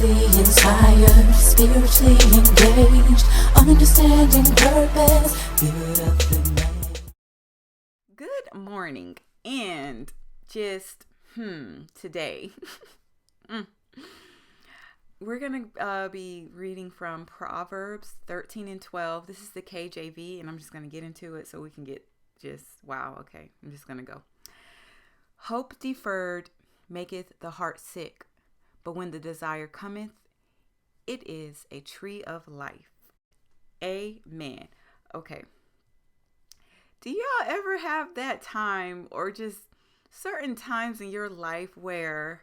Spiritually inspired, spiritually engaged, understanding purpose, beautifully made. Good morning, and just today we're gonna be reading from Proverbs 13 and 12. This is the KJV, and I'm just gonna get into it so we can get okay. I'm just gonna go. Hope deferred maketh the heart sick, but when the desire cometh, it is a tree of life. Amen. Okay. Do y'all ever have that time or just certain times in your life where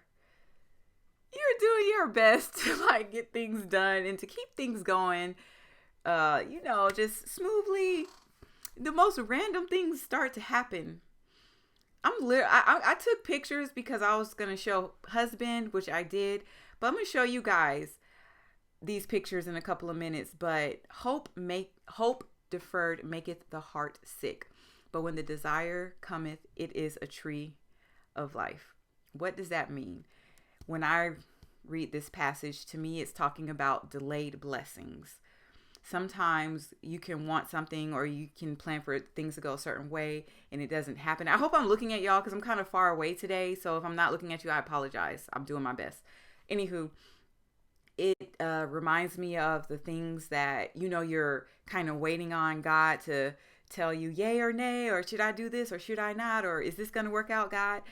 you're doing your best to get things done and to keep things going, just smoothly? The most random things start to happen. I took pictures because I was going to show husband, which I did, but I'm going to show you guys these pictures in a couple of minutes. But hope deferred maketh the heart sick, but when the desire cometh, it is a tree of life. What does that mean? When I read this passage, to me, it's talking about delayed blessings. Sometimes you can want something or you can plan for things to go a certain way and it doesn't happen. I hope I'm looking at y'all because I'm kind of far away today. So if I'm not looking at you, I apologize. I'm doing my best. Anywho, it reminds me of the things that, you're kind of waiting on God to tell you yay or nay, or should I do this or should I not? Or is this going to work out, God?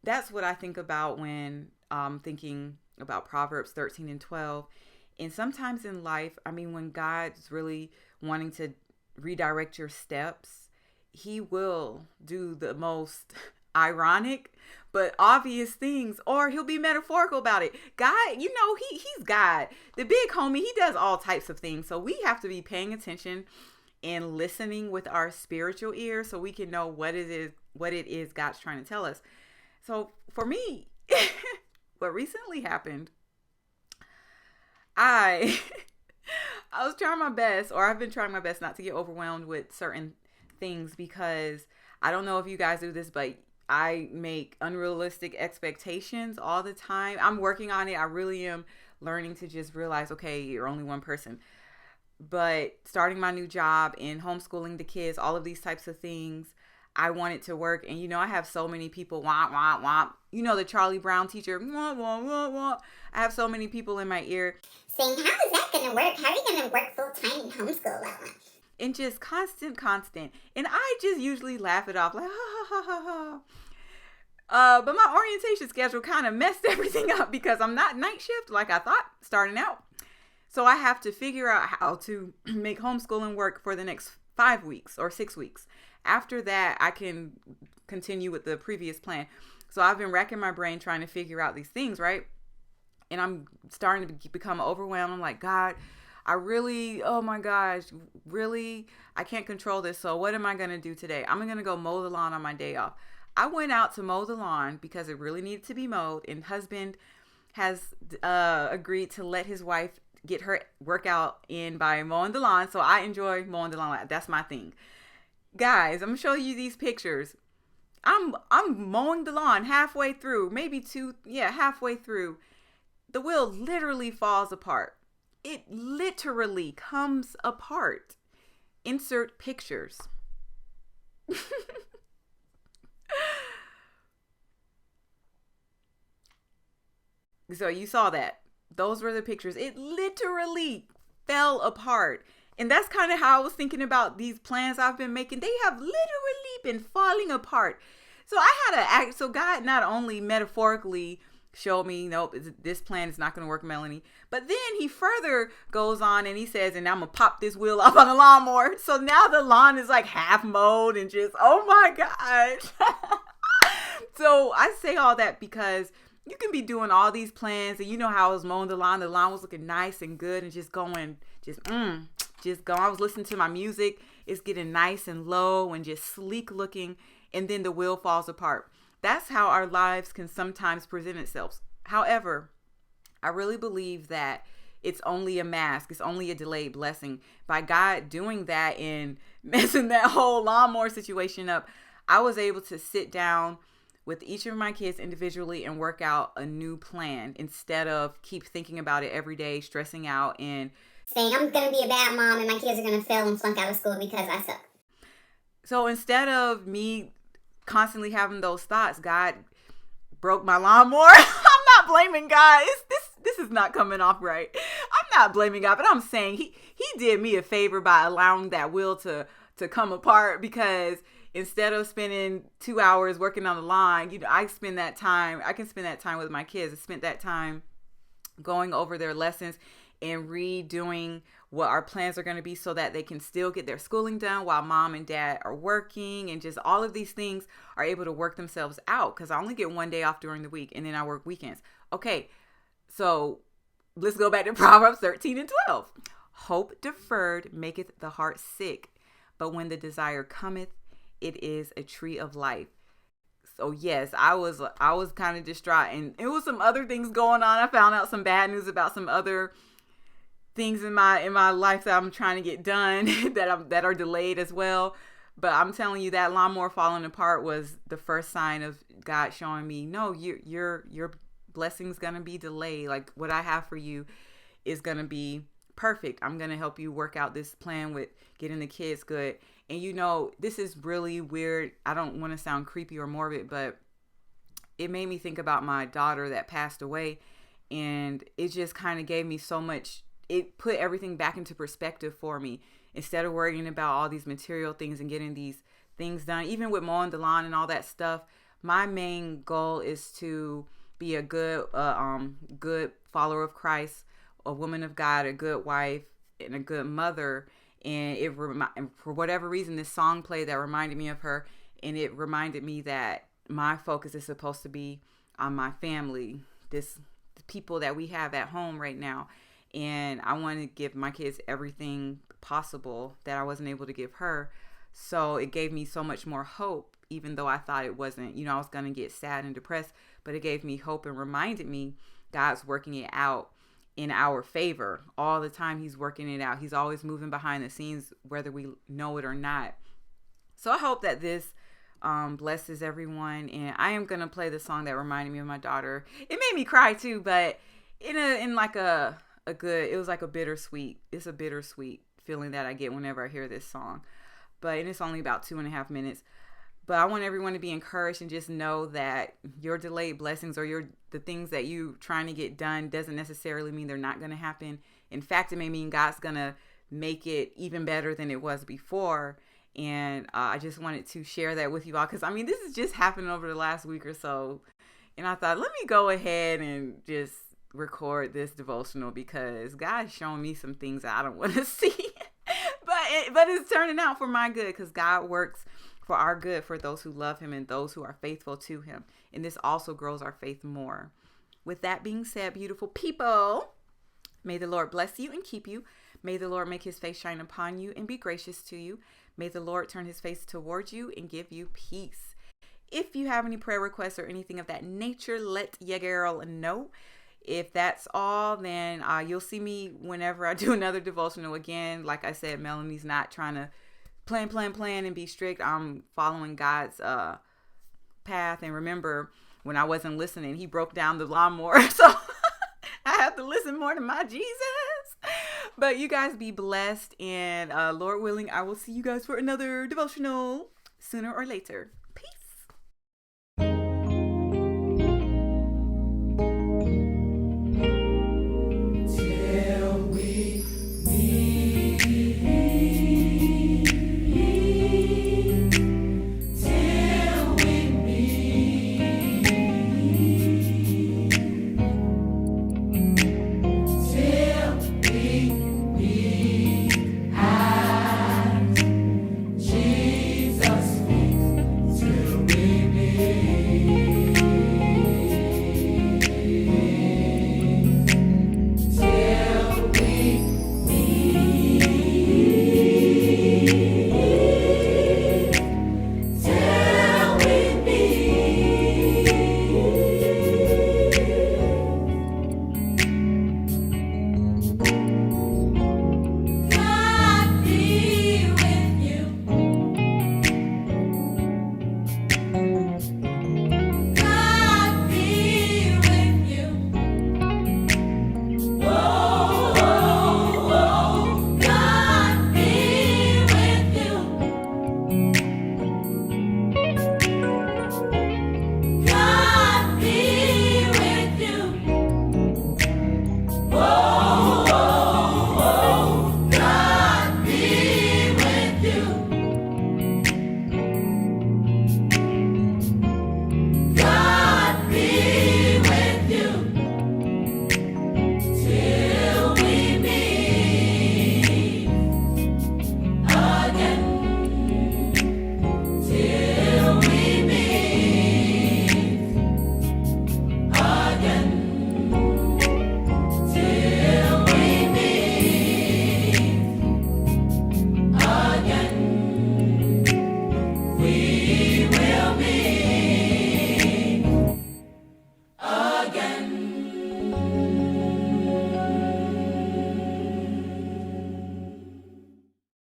That's what I think about when I'm thinking about Proverbs 13 and 12. And sometimes in life, when God's really wanting to redirect your steps, he will do the most ironic but obvious things, or he'll be metaphorical about it. God, he's God. The big homie, he does all types of things. So we have to be paying attention and listening with our spiritual ear so we can know what it is God's trying to tell us. So for me, what recently happened, I was trying my best, or I've been trying my best not to get overwhelmed with certain things, because I don't know if you guys do this, but I make unrealistic expectations all the time. I'm working on it. I really am learning to just realize, okay, you're only one person. But starting my new job and homeschooling the kids, all of these types of things, I want it to work. And, I have so many people, womp, womp, womp. The Charlie Brown teacher, womp, womp, womp, womp. I have so many people in my ear saying, how is that going to work? How are you going to work full-time and homeschool that much? And just constant. And I just usually laugh it off like, ha, ha, ha, ha, ha. But my orientation schedule kind of messed everything up because I'm not night shift like I thought starting out. So I have to figure out how to make homeschooling work for the next 5 weeks or 6 weeks. After that, I can continue with the previous plan. So I've been racking my brain trying to figure out these things, right? And I'm starting to become overwhelmed. I'm like, God, oh my gosh, really? I can't control this. So what am I going to do today? I'm going to go mow the lawn on my day off. I went out to mow the lawn because it really needed to be mowed. And husband has agreed to let his wife get her workout in by mowing the lawn. So I enjoy mowing the lawn. That's my thing. Guys, I'm going to show you these pictures. I'm mowing the lawn halfway through, halfway through. The wheel literally falls apart. It literally comes apart. Insert pictures. So you saw that. Those were the pictures. It literally fell apart. And that's kind of how I was thinking about these plans I've been making. They have literally been falling apart. So I had to act. So God not only metaphorically showed me, nope, this plan is not going to work, Melanie. But then he further goes on and he says, and I'm going to pop this wheel off on the lawnmower. So now the lawn is like half mowed and just, oh my gosh. So I say all that because you can be doing all these plans, and you know how I was mowing the lawn. The lawn was looking nice and good and just going. I was listening to my music. It's getting nice and low and just sleek looking. And then the wheel falls apart. That's how our lives can sometimes present itself. However, I really believe that it's only a mask. It's only a delayed blessing. By God doing that and messing that whole lawnmower situation up, I was able to sit down with each of my kids individually and work out a new plan instead of keep thinking about it every day, stressing out and saying, I'm going to be a bad mom and my kids are going to fail and flunk out of school because I suck. So instead of me constantly having those thoughts, God broke my lawnmower. I'm not blaming God. This is not coming off right. I'm not blaming God, but I'm saying he did me a favor by allowing that wheel to come apart, because instead of spending 2 hours working on the lawn, I can spend that time with my kids. I spent that time going over their lessons and redoing what our plans are going to be so that they can still get their schooling done while mom and dad are working, and just all of these things are able to work themselves out, because I only get 1 day off during the week and then I work weekends. Okay, so let's go back to Proverbs 13:12. Hope deferred maketh the heart sick, but when the desire cometh, it is a tree of life. So yes, I was kind of distraught, and it was some other things going on. I found out some bad news about some other things in my life that I'm trying to get done that are delayed as well. But I'm telling you, that lawnmower falling apart was the first sign of God showing me, no, your blessing's gonna be delayed. Like, what I have for you is gonna be perfect. I'm gonna help you work out this plan with getting the kids good. And this is really weird. I don't want to sound creepy or morbid, but it made me think about my daughter that passed away, and it just kind of gave me so much. It put everything back into perspective for me. Instead of worrying about all these material things and getting these things done, even with mowing the lawn and all that stuff, my main goal is to be a good follower of Christ, a woman of God, a good wife, and a good mother. And for whatever reason, this song played that reminded me of her, and it reminded me that my focus is supposed to be on my family, the people that we have at home right now. And I want to give my kids everything possible that I wasn't able to give her. So it gave me so much more hope, even though I thought it wasn't, I was going to get sad and depressed, but it gave me hope and reminded me God's working it out in our favor all the time. He's working it out. He's always moving behind the scenes, whether we know it or not. So I hope that this blesses everyone. And I am going to play the song that reminded me of my daughter. It made me cry too, but in like a good, it was like it's a bittersweet feeling that I get whenever I hear this song. And it's only about 2.5 minutes. But I want everyone to be encouraged and just know that your delayed blessings or the things that you trying to get done doesn't necessarily mean they're not going to happen. In fact, it may mean God's going to make it even better than it was before. And I just wanted to share that with you all, because this is just happening over the last week or so. And I thought, let me go ahead and just record this devotional, because God's showing me some things I don't want to see. but it's turning out for my good, because God works for our good for those who love him and those who are faithful to him. And this also grows our faith more. With that being said, beautiful people, may the Lord bless you and keep you. May the Lord make his face shine upon you and be gracious to you. May the Lord turn his face towards you and give you peace. If you have any prayer requests or anything of that nature, let your girl know. If that's all, then you'll see me whenever I do another devotional again. Like I said, Melanie's not trying to plan and be strict. I'm following God's path. And remember, when I wasn't listening, he broke down the lawnmower. So I have to listen more to my Jesus. But you guys be blessed. And Lord willing, I will see you guys for another devotional sooner or later.